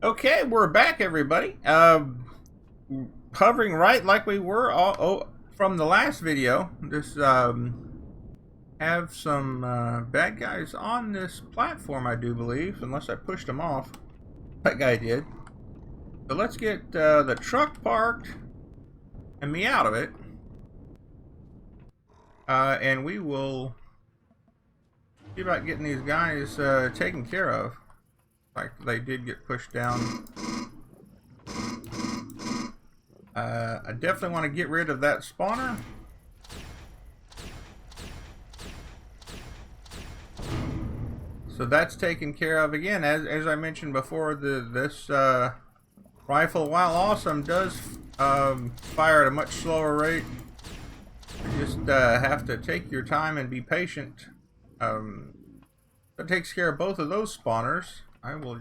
Okay, we're back, everybody. Hovering right like we were from the last video. Just have some bad guys on this platform, I do believe, unless I pushed them off. That guy did. So let's get the truck parked and me out of it. And we will see about getting these guys taken care of. Like they did get pushed down. I definitely want to get rid of that spawner. So that's taken care of. Again, as I mentioned before, this rifle, while awesome, does fire at a much slower rate. You just have to take your time and be patient. That takes care of both of those spawners. I will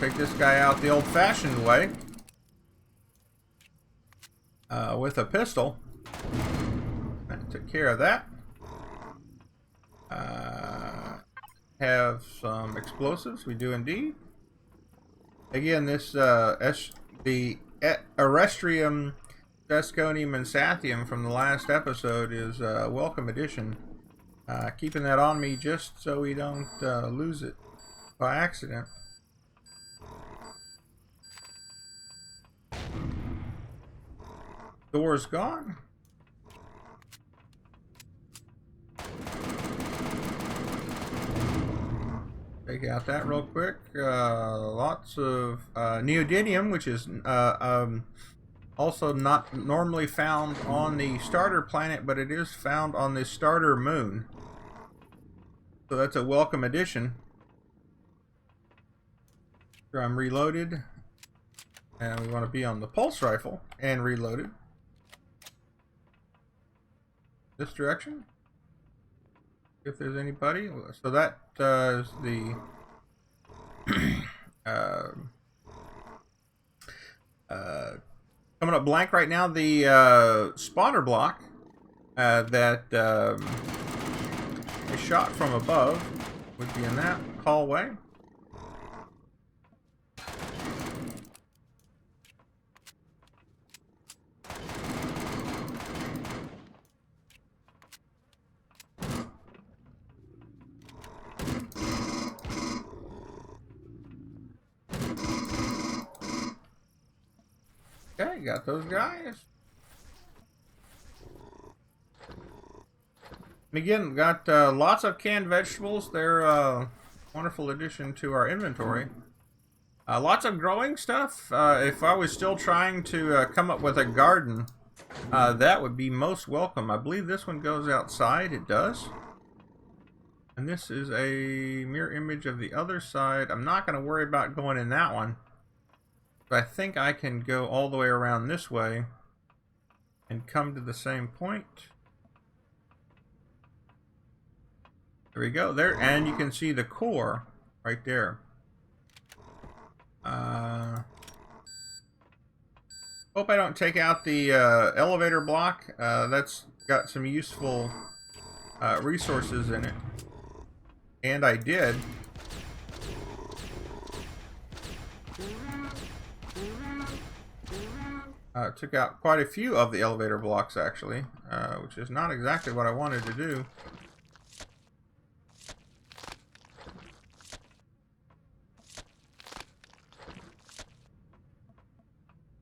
take this guy out the old-fashioned way with a pistol. That took care of that. Have some explosives. We do indeed. Again, this the Erestrium, Desconium, and Sathium from the last episode is a welcome addition. Keeping that on me just so we don't lose it by accident. Door's gone. Take out that real quick. Lots of neodymium, which is also not normally found on the starter planet, but it is found on the starter moon. So that's a welcome addition. Sure, I'm reloaded. And we want to be on the pulse rifle and reloaded. This direction. If there's anybody. So that is the coming up blank right now. The spawner block that is shot from above would be in that hallway. Okay, got those guys. And again, got lots of canned vegetables. They're a wonderful addition to our inventory. Lots of growing stuff. If I was still trying to come up with a garden, that would be most welcome. I believe this one goes outside. It does. And this is a mirror image of the other side. I'm not going to worry about going in that one. But I think I can go all the way around this way and come to the same point. There we go. There, and you can see the core right there. Hope I don't take out the elevator block. That's got some useful resources in it. And I did. Took out quite a few of the elevator blocks, actually, which is not exactly what I wanted to do.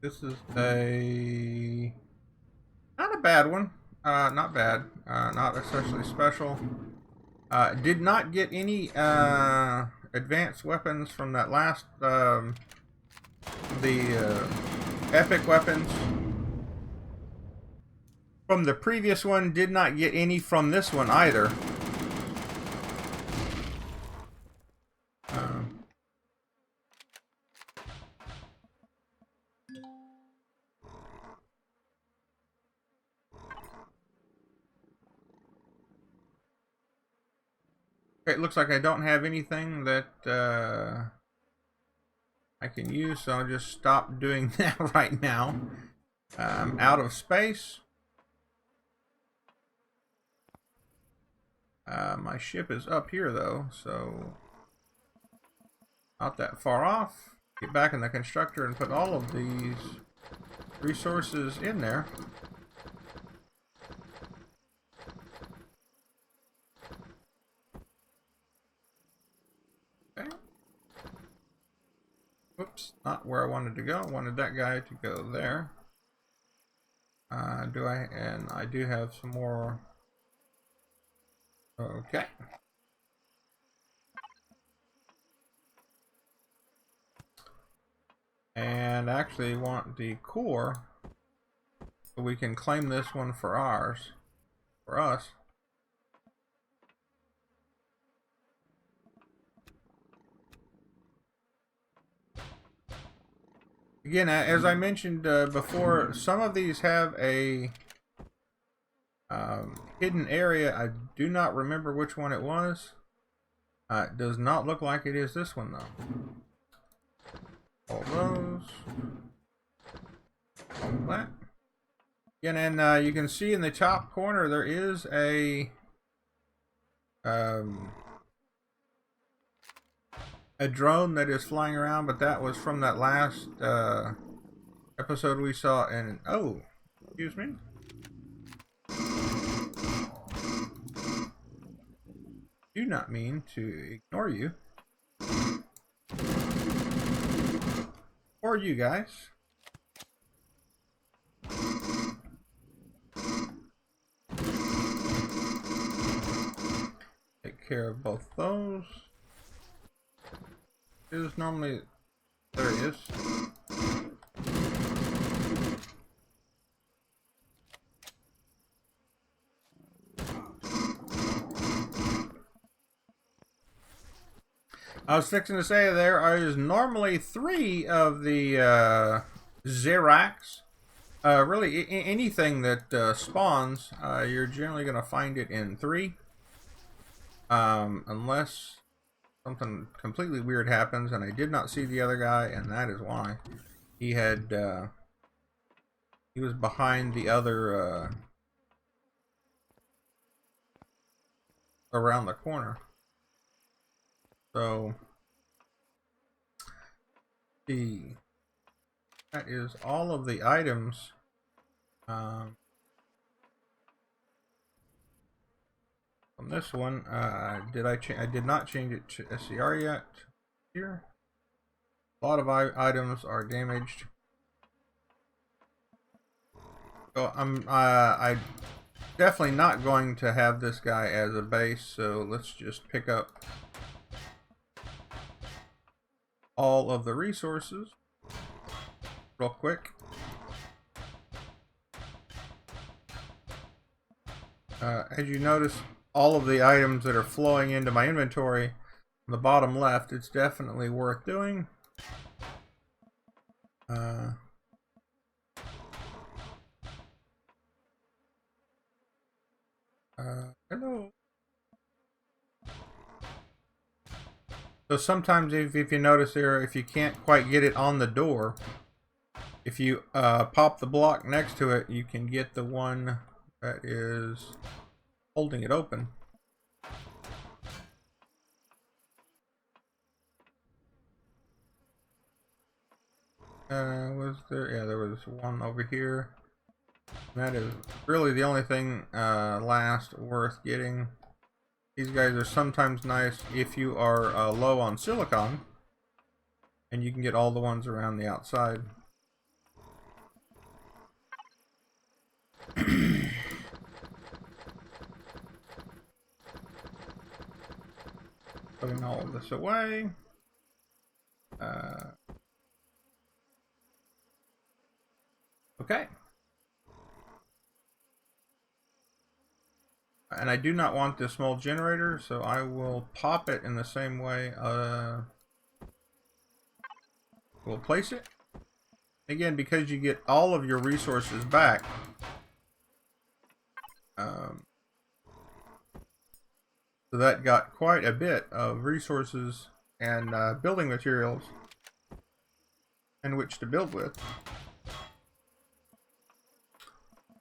This is not a bad one. Not bad. Not especially special. Did not get any advanced weapons from that last epic weapons from the previous one. Did not get any from this one either. It looks like I don't have anything that I can use, so I'll just stop doing that right now. I'm out of space. My ship is up here though, so not that far off. get back in the constructor and put all of these resources in there. Okay. Whoops, not where I wanted to go. I wanted that guy to go there. And I do have some more. Okay. And actually want the core so we can claim this one for us. Again, as I mentioned before, some of these have a hidden area. I do not remember which one it was. It does not look like it is this one, though. All those. All that. Again, and you can see in the top corner there is a drone that is flying around, but that was from that last episode we saw. And oh, excuse me. Do not mean to ignore you or you guys. Take care of both those. Is normally there it is. I was fixing to say there is normally 3 of the Xerax. Really, anything that spawns, you're generally going to find it in 3. Unless something completely weird happens, and I did not see the other guy, and that is why. He had, he was behind the other, around the corner. So, that is all of the items. From this one, I did not change it to SCR yet. Here, a lot of items are damaged. So I definitely not going to have this guy as a base. So let's just pick up all of the resources real quick. As you notice, all of the items that are flowing into my inventory on the bottom left, it's definitely worth doing. Hello. So sometimes if you notice there, if you can't quite get it on the door, if you pop the block next to it, you can get the one that is holding it open. Was there? Yeah, there was one over here. And that is really the only thing last worth getting. These guys are sometimes nice if you are low on silicon, and you can get all the ones around the outside. Putting all of this away. Okay. And I do not want this small generator, so I will pop it in the same way. We'll place it. Again, because you get all of your resources back. So that got quite a bit of resources and building materials in which to build with.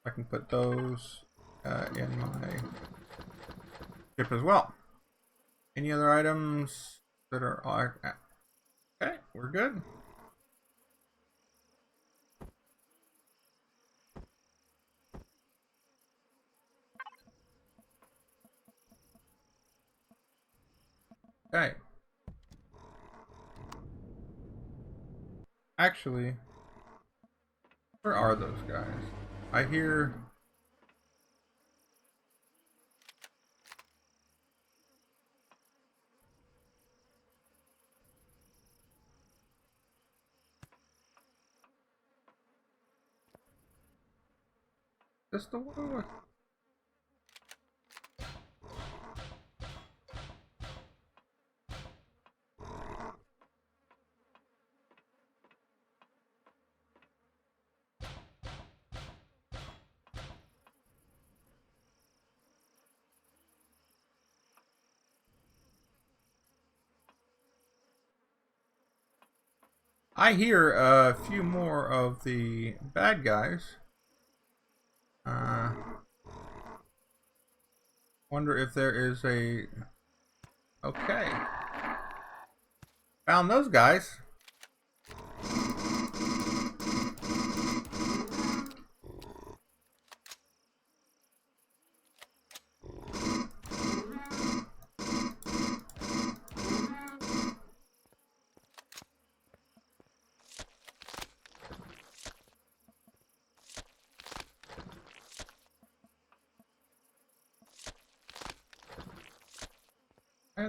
I can put those in my ship as well. Any other items that are okay? We're good. Okay. Actually, where are those guys? I hear... Is this the one with... I hear a few more of the bad guys. Wonder if there is a... Okay. Found those guys.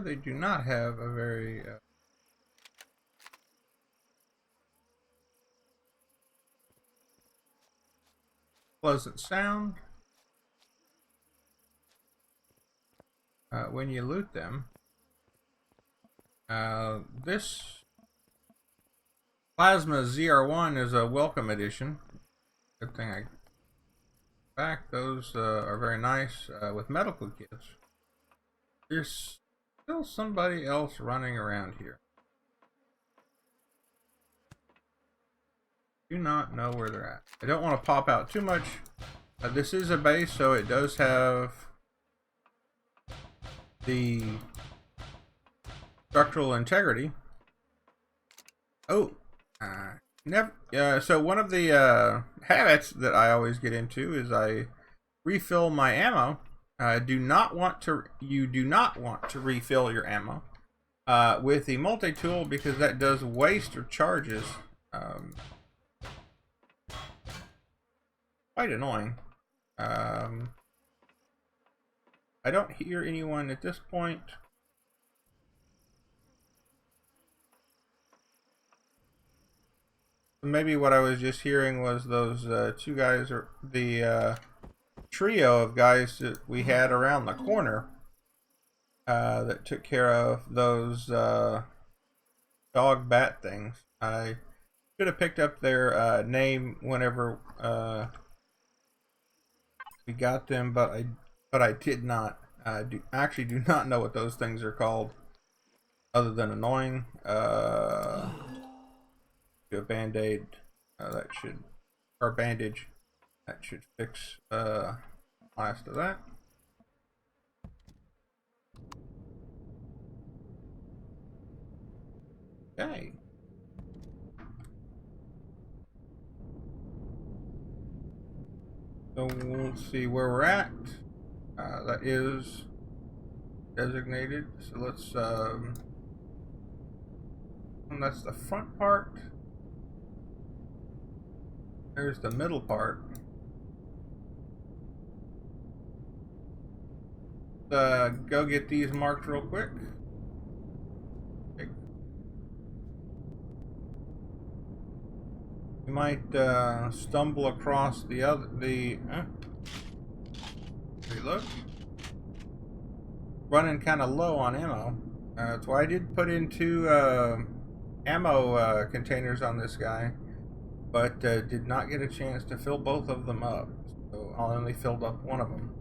They do not have a very pleasant sound when you loot them. This Plasma ZR1 is a welcome addition. Good thing I back. Those are very nice with medical kits. There's still somebody else running around here. Do not know where they're at. I don't want to pop out too much. This is a base, so it does have the structural integrity. Oh, never. So one of the habits that I always get into is I refill my ammo. You do not want to refill your ammo with the multi-tool, because that does waste or charges. Quite annoying. I don't hear anyone at this point. Maybe what I was just hearing was those two guys, or the trio of guys that we had around the corner that took care of those dog bat things. I should have picked up their name whenever we got them, but I did not. Actually do not know what those things are called, other than annoying. Do a band-aid that should, or bandage that should fix last of that. Okay. So we'll see where we're at. That is designated. So let's and that's the front part. There's the middle part. Go get these marked real quick. Okay. You might stumble across the other reload. Running kind of low on ammo. That's why I did put in two ammo containers on this guy, but did not get a chance to fill both of them up. So I only filled up one of them.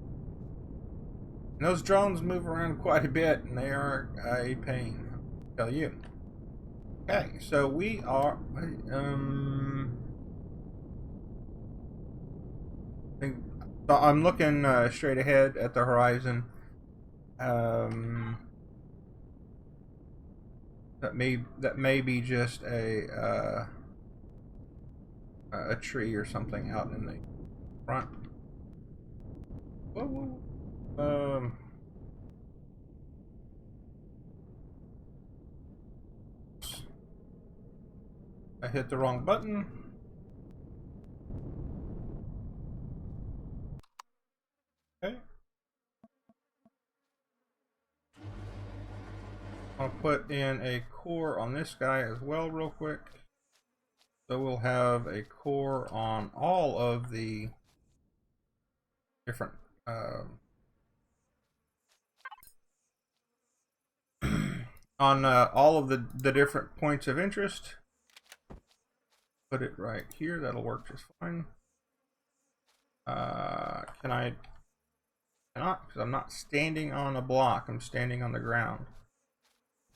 And those drones move around quite a bit, and they are a pain, I'll tell you. Okay, so we are so I'm looking straight ahead at the horizon. That may be just a tree or something out in the front. Whoa, whoa. I hit the wrong button. Okay. I'll put in a core on this guy as well real quick. So we'll have a core on all of the different on all of the different points of interest. Put it right here. That'll work just fine. Can I? Cannot, because I'm not standing on a block. I'm standing on the ground.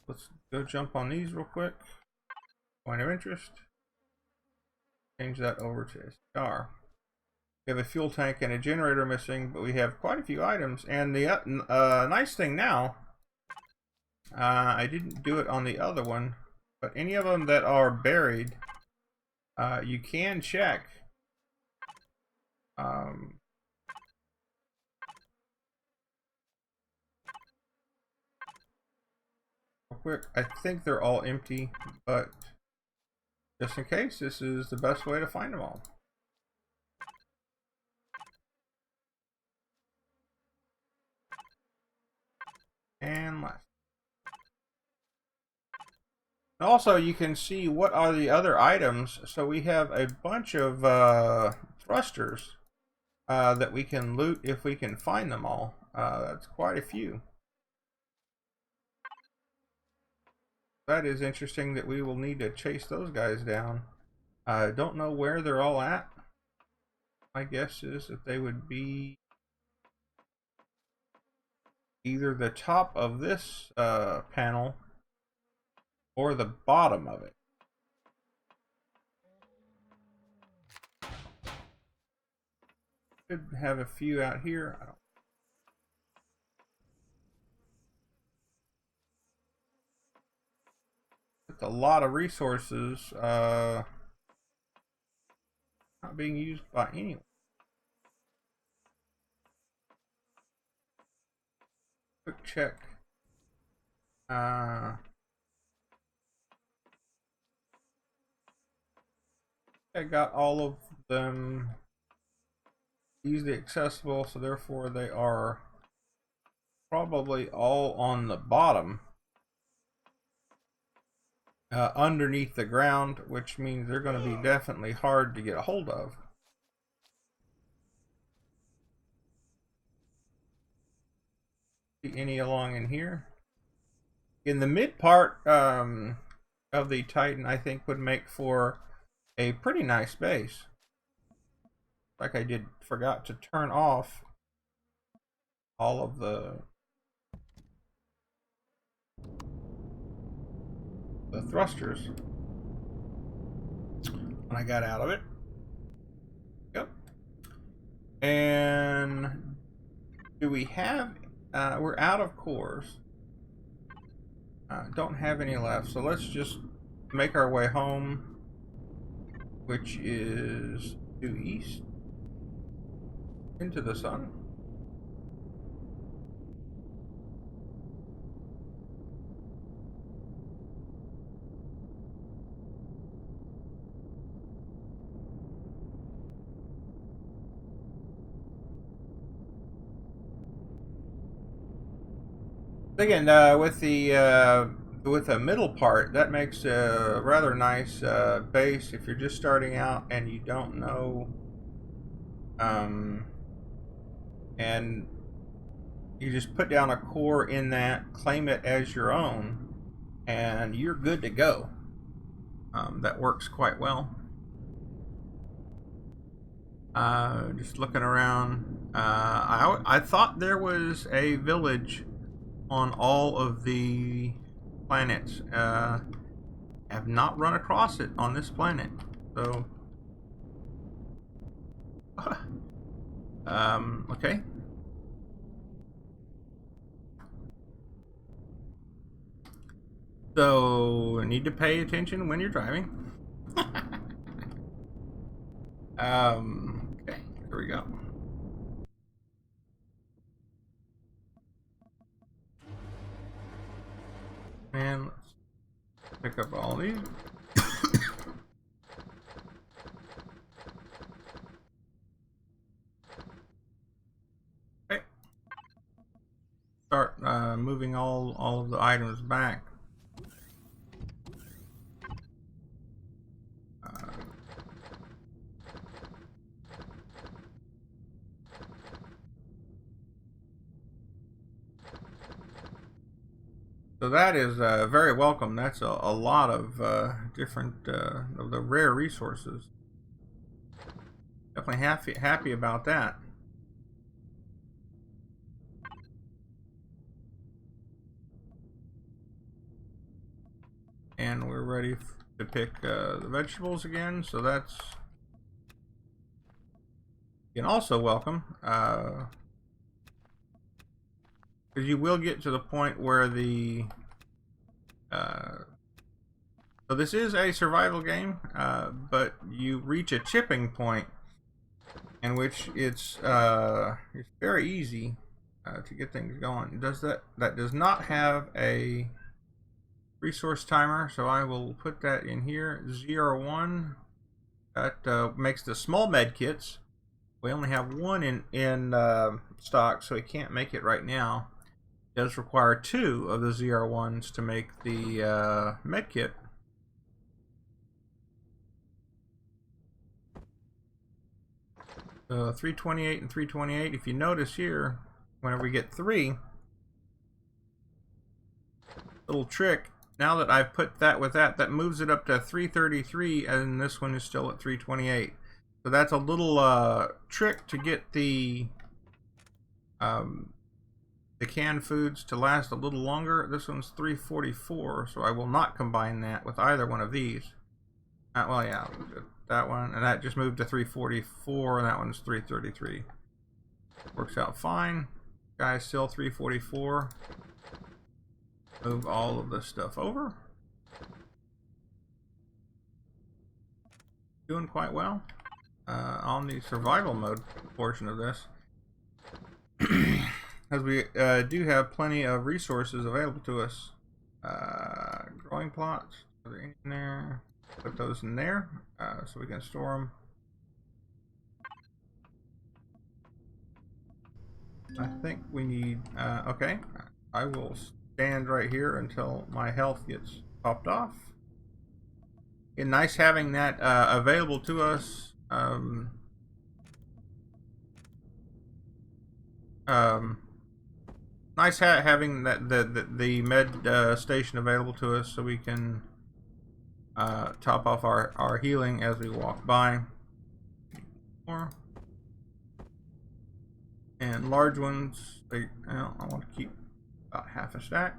Let's go jump on these real quick. Point of interest. Change that over to a star. We have a fuel tank and a generator missing, but we have quite a few items. And the nice thing now, I didn't do it on the other one, but any of them that are buried, you can check. Real quick, I think they're all empty, but just in case, this is the best way to find them all. And last. Also, you can see what are the other items. So we have a bunch of thrusters that we can loot if we can find them all. That's quite a few. That is interesting that we will need to chase those guys down. I don't know where they're all at. My guess is that they would be either the top of this panel or the bottom of it. Could have a few out here. I don't. It's a lot of resources not being used by anyone. Quick check. I got all of them easily accessible, so therefore they are probably all on the bottom underneath the ground, which means they're going to be definitely hard to get a hold of. See any along in here? In the mid part of the Titan, I think would make for a pretty nice base. Like I forgot to turn off all of the thrusters when I got out of it. Yep. And do we have we're out of cores. Don't have any left, so let's just make our way home, which is due east into the sun. Again, with the middle part, that makes a rather nice base if you're just starting out and you don't know, and you just put down a core in that, claim it as your own, and you're good to go. That works quite well. Just looking around, I thought there was a village on all of the planets. Have not run across it on this planet, so okay. So need to pay attention when you're driving. Okay, here we go. And let's pick up all these. moving all of the items back. So that is very welcome. That's a lot of different of the rare resources. Definitely happy about that. And we're ready to pick the vegetables again. So that's again also welcome. Because you will get to the point where the so this is a survival game, but you reach a chipping point in which it's very easy to get things going. That does not have a resource timer, so I will put that in here. 01. That makes the small med kits. We only have one in stock, so we can't make it right now. Does require 2 of the 01s to make the med kit. So 328 and 328. If you notice here, whenever we get 3, little trick. Now that I've put that with that moves it up to 333, and this one is still at 328. So that's a little trick to get the canned foods to last a little longer. This one's 344, so I will not combine that with either one of these. Well, yeah, that one, and that just moved to 344, and that one's 333. Works out fine. Guy's still 344. Move all of this stuff over. Doing quite well on the survival mode portion of this. As we do have plenty of resources available to us. Growing plots, are they in there? Put those in there so we can store them. I think we need, okay, I will stand right here until my health gets topped off. And nice having that available to us. Nice having that the med station available to us, so we can top off our healing as we walk by. More. And large ones, I want to keep about half a stack.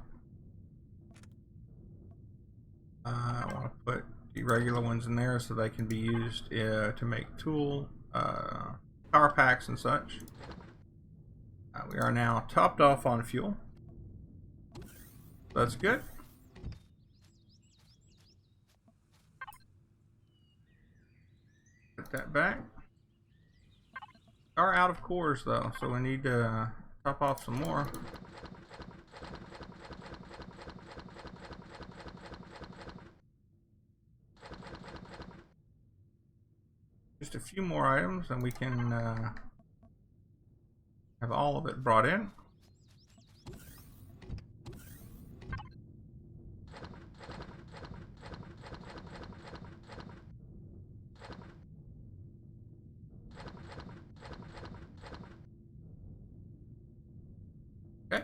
I want to put the regular ones in there so they can be used to make tool power packs and such. We are now topped off on fuel. That's good. Put that back. Are out of cores though, so we need to top off some more. Just a few more items and we can have all of it brought in. Okay.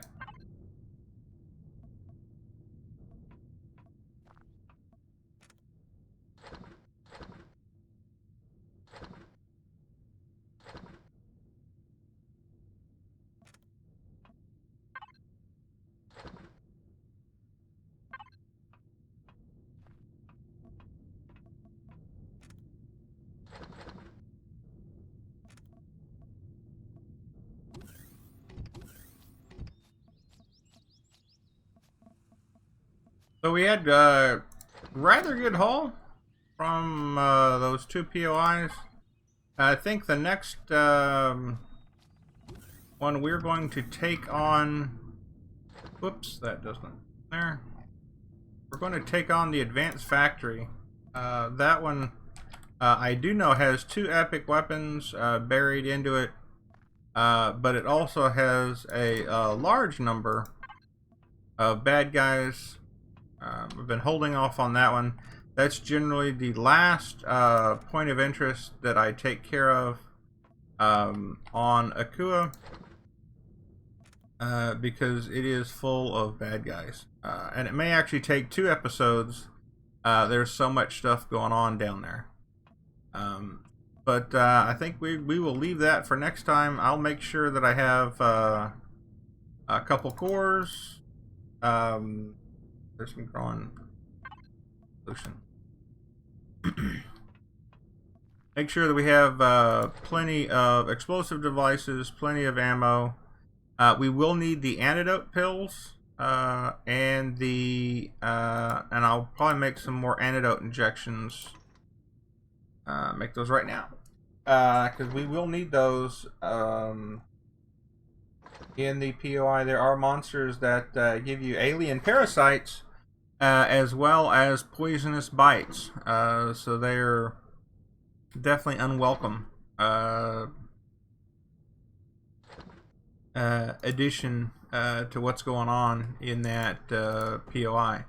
So we had rather good haul from those 2 POIs. I think the next one we're going to take on. Whoops, that doesn't. There. We're going to take on the Advanced Factory. That one I do know has 2 epic weapons buried into it, but it also has a large number of bad guys. We've been holding off on that one. That's generally the last point of interest that I take care of on Akua, because it is full of bad guys. And it may actually take 2 episodes. There's so much stuff going on down there. But I think we will leave that for next time. I'll make sure that I have a couple cores. There's some growing solution. Make sure that we have plenty of explosive devices, plenty of ammo. We will need the antidote pills, and I'll probably make some more antidote injections. Make those right now, because we will need those. In the POI, there are monsters that give you alien parasites, as well as poisonous bites. So they're definitely unwelcome addition to what's going on in that POI.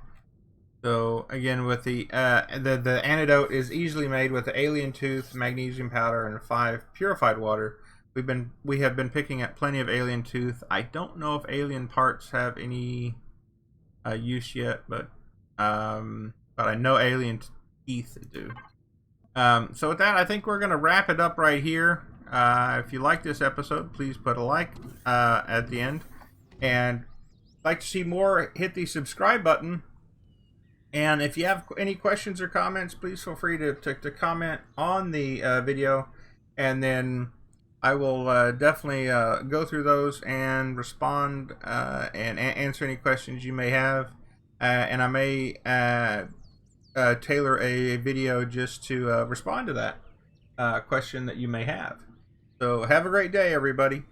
So again, with the antidote is easily made with the alien tooth, magnesium powder, and 5 purified water. We have been picking up plenty of alien tooth. I don't know if alien parts have any use yet, but I know alien teeth do. So with that, I think we're gonna wrap it up right here. If you like this episode, please put a like at the end, and like to see more, hit the subscribe button. And if you have any questions or comments, please feel free to comment on the video, and then I will definitely go through those and respond and answer any questions you may have. And I may tailor a video just to respond to that question that you may have. So have a great day, everybody.